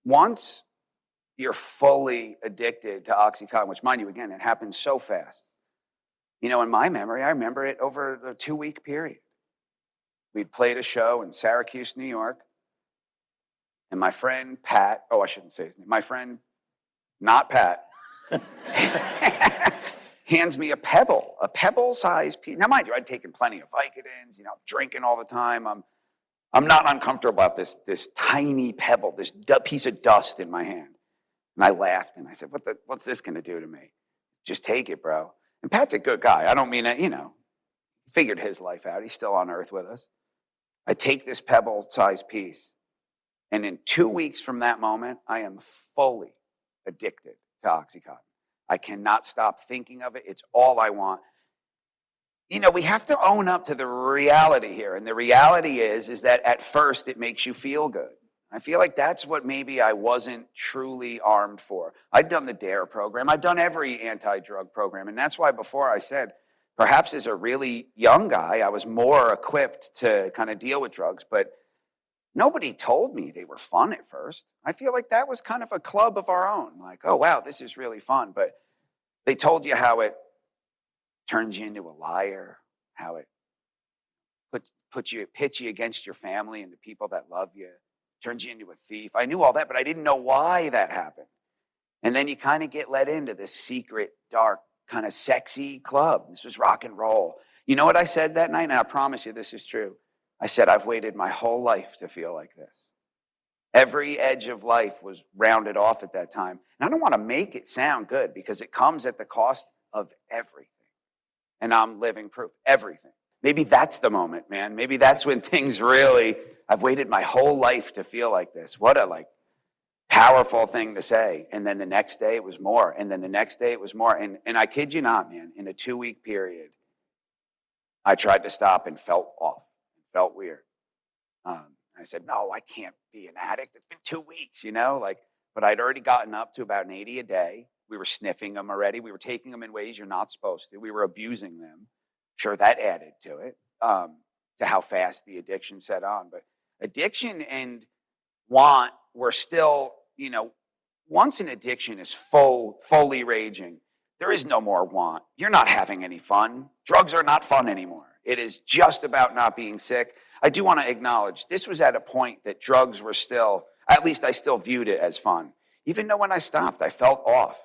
once you're fully addicted to Oxycontin, which, mind you, again, it happens so fast. You know, in my memory, I remember it over a 2-week period. We'd played a show in Syracuse, New York, and my friend Pat, I shouldn't say his name, my friend, not Pat, hands me a pebble-sized piece. Now, mind you, I'd taken plenty of Vicodins, drinking all the time. I'm not uncomfortable about this tiny pebble, this piece of dust in my hand. And I laughed and I said, what's this going to do to me? Just take it, bro. And Pat's a good guy. I don't mean it, figured his life out. He's still on earth with us. I take this pebble-sized piece, and in 2 weeks from that moment, I am fully addicted to Oxycontin. I cannot stop thinking of it. It's all I want. We have to own up to the reality here. And the reality is that at first it makes you feel good. I feel like that's what maybe I wasn't truly armed for. I'd done the DARE program. I'd done every anti-drug program. And that's why before I said, perhaps as a really young guy, I was more equipped to kind of deal with drugs. But nobody told me they were fun at first. I feel like that was kind of a club of our own. Like, oh, wow, this is really fun. But they told you how it turns you into a liar, how it pits you against your family and the people that love you, turns you into a thief. I knew all that, but I didn't know why that happened. And then you kind of get let into this secret, dark, kind of sexy club. This was rock and roll. You know what I said that night? And I promise you this is true. I said, I've waited my whole life to feel like this. Every edge of life was rounded off at that time. And I don't want to make it sound good because it comes at the cost of everything. And I'm living proof. Everything. Maybe that's the moment, man. Maybe that's when things really, I've waited my whole life to feel like this. What a powerful thing to say. And then the next day it was more. And then the next day it was more. And I kid you not, man, in a 2-week period, I tried to stop and felt off. Felt weird. I said, no, I can't be an addict. It's been 2 weeks, but I'd already gotten up to about an 80 a day. We were sniffing them already. We were taking them in ways you're not supposed to. We were abusing them. Sure, that added to it, to how fast the addiction set on. But addiction and want were still, once an addiction is fully raging, there is no more want. You're not having any fun. Drugs are not fun anymore. It is just about not being sick. I do want to acknowledge this was at a point that drugs were still, at least I still viewed it as fun. Even though when I stopped, I felt off.